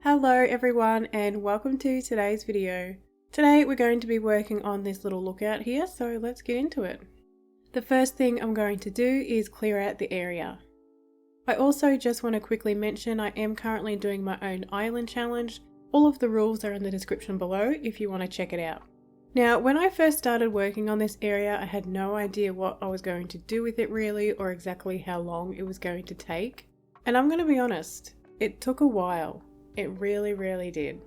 Hello everyone and welcome to today's video. Today we're going to be working on this little lookout here, so let's get into it. The first thing I'm going to do is clear out the area. I also just want to quickly mention I am currently doing my own island challenge. All of the rules are in the description below if you want to check it out. Now, when I first started working on this area, I had no idea what I was going to do with it really, or exactly how long it was going to take. And I'm going to be honest, it took a while. It really did.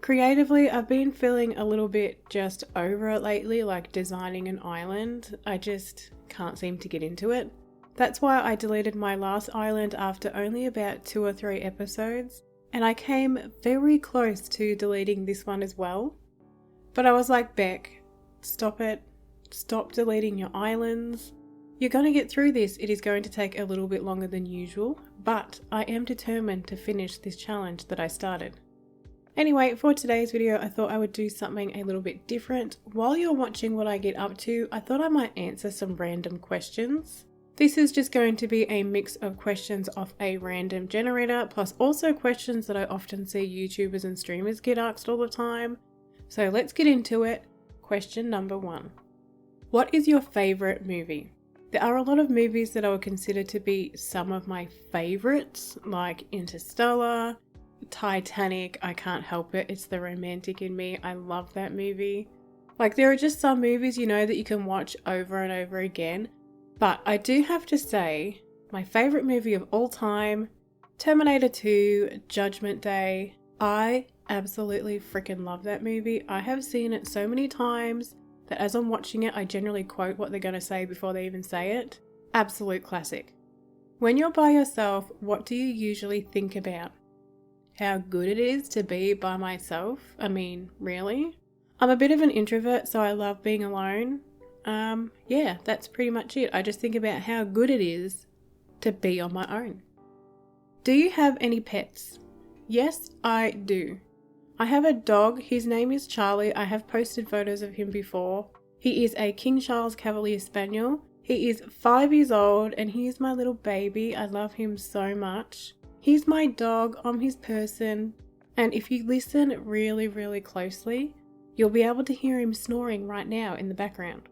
Creatively, I've been feeling a little bit just over it lately, like designing an island. I just can't seem to get into it. That's why I deleted my last island after only about 2 or 3 episodes, and I came very close to deleting this one as well. But I was like, Beck, stop it. Stop deleting your islands. You're going to get through this. It is going to take a little bit longer than usual, but I am determined to finish this challenge that I started. Anyway, for today's video, I thought I would do something a little bit different. While you're watching what I get up to, I thought I might answer some random questions. This is just going to be a mix of questions off a random generator, plus also questions that I often see YouTubers and streamers get asked all the time. So let's get into it. Question number 1. What is your favourite movie? There are a lot of movies that I would consider to be some of my favourites, like Interstellar, Titanic. I can't help it. It's the romantic in me. I love that movie. Like, there are just some movies, you know, that you can watch over and over again. But I do have to say, my favourite movie of all time, Terminator 2, Judgment Day. I absolutely freaking love that movie. I have seen it so many times that as I'm watching it, I generally quote what they're going to say before they even say it. Absolute classic. When you're by yourself, what do you usually think about? How good it is to be by myself? I mean, really? I'm a bit of an introvert, so I love being alone. Yeah, that's pretty much it. I just think about how good it is to be on my own. Do you have any pets? Yes, I do. I have a dog. His name is Charlie. I have posted photos of him before. He is a King Charles Cavalier Spaniel. He is 5 years old and he is my little baby. I love him so much. He's my dog. I'm his person. And if you listen really closely, you'll be able to hear him snoring right now in the background.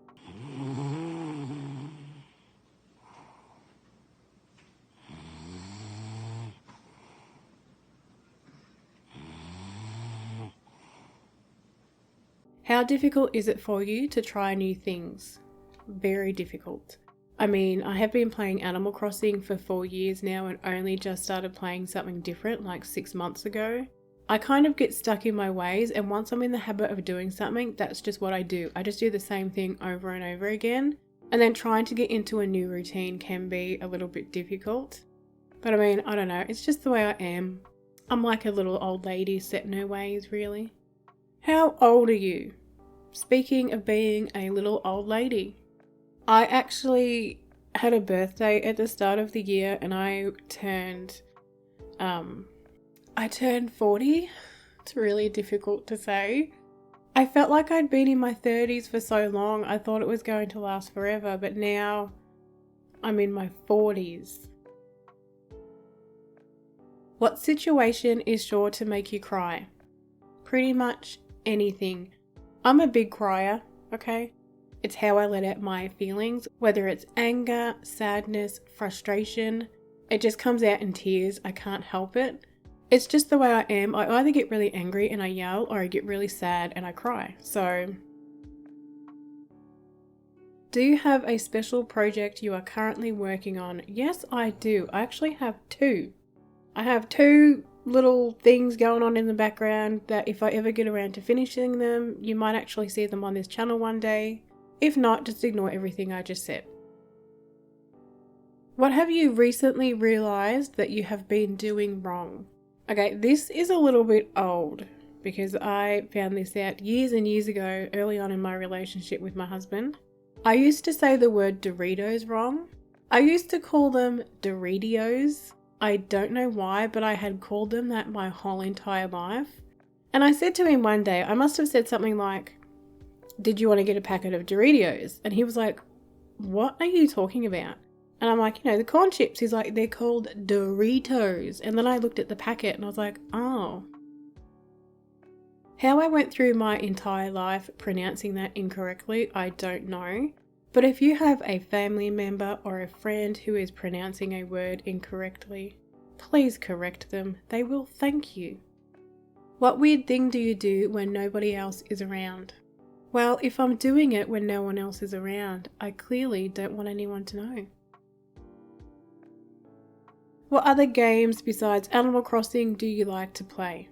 How difficult is it for you to try new things? Very difficult. I mean, I have been playing Animal Crossing for 4 years now and only just started playing something different like 6 months ago. I kind of get stuck in my ways, and once I'm in the habit of doing something, that's just what I do. I just do the same thing over and over again, and then trying to get into a new routine can be a little bit difficult. But I mean, I don't know, it's just the way I am. I'm like a little old lady set in her ways, really. How old are you? Speaking of being a little old lady, I actually had a birthday at the start of the year and I turned 40. It's really difficult to say. I felt like I'd been in my 30s for so long. I thought it was going to last forever, but now I'm in my 40s. What situation is sure to make you cry? Pretty much anything. I'm a big crier, okay? It's how I let out my feelings, whether it's anger, sadness, frustration. It just comes out in tears. I can't help it. It's just the way I am. I either get really angry and I yell, or I get really sad and I cry. So, do you have a special project you are currently working on? Yes, I do. I actually have 2. I have 2 little things going on in the background that if I ever get around to finishing them, you might actually see them on this channel one day. If not, just ignore everything I just said. What have you recently realized that you have been doing wrong? Okay, this is a little bit old because I found this out years and years ago, early on in my relationship with my husband. I used to say the word Doritos wrong. I used to call them Doritos. I don't know why, but I had called them that my whole entire life. And I said to him one day, I must have said something like, "Did you want to get a packet of Doritos?" And he was like, "What are you talking about?" And I'm like, the corn chips. He's like, "They're called Doritos." And then I looked at the packet and I was like, oh, How I went through my entire life pronouncing that incorrectly, I don't know. But if you have a family member or a friend who is pronouncing a word incorrectly, please correct them. They will thank you. What weird thing do you do when nobody else is around? Well, if I'm doing it when no one else is around, I clearly don't want anyone to know. What other games besides Animal Crossing do you like to play?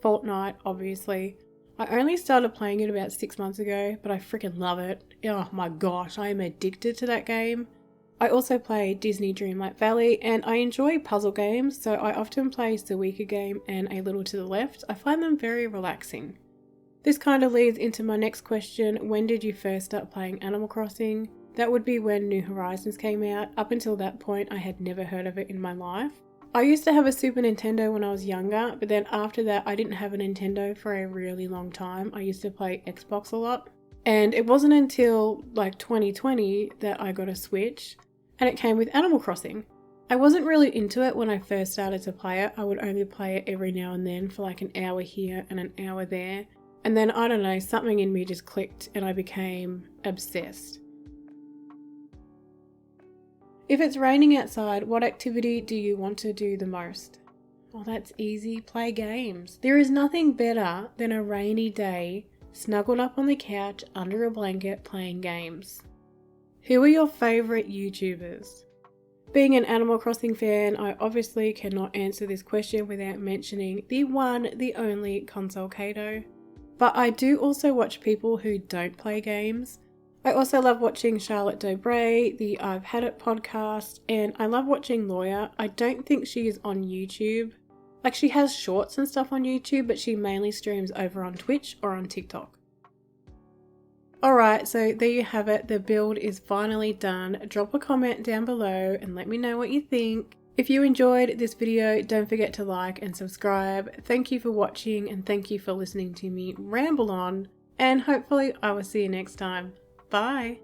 Fortnite, obviously. I only started playing it about 6 months ago, but I freaking love it. Oh my gosh, I am addicted to that game. I also play Disney Dreamlight Valley, and I enjoy puzzle games, so I often play Suika Game and A Little to the Left. I find them very relaxing. This kind of leads into my next question: when did you first start playing Animal Crossing? That would be when New Horizons came out. Up until that point, I had never heard of it in my life. I used to have a Super Nintendo when I was younger, but then after that I didn't have a Nintendo for a really long time. I used to play Xbox a lot. And it wasn't until like 2020 that I got a Switch, and it came with Animal Crossing. I wasn't really into it when I first started to play it. I would only play it every now and then for like an hour here and an hour there. And then, I don't know, something in me just clicked and I became obsessed. If it's raining outside, what activity do you want to do the most? Oh, that's easy. Play games. There is nothing better than a rainy day, snuggled up on the couch under a blanket playing games. Who are your favourite YouTubers? Being an Animal Crossing fan, I obviously cannot answer this question without mentioning the one, the only Console Kato. But I do also watch people who don't play games. I also love watching Charlotte Dobray, the I've Had It podcast, and I love watching Lawyer. I don't think she is on YouTube. Like, she has shorts and stuff on YouTube, but she mainly streams over on Twitch or on TikTok. Alright, so there you have it. The build is finally done. Drop a comment down below and let me know what you think. If you enjoyed this video, don't forget to like and subscribe. Thank you for watching and thank you for listening to me ramble on. And hopefully I will see you next time. Bye!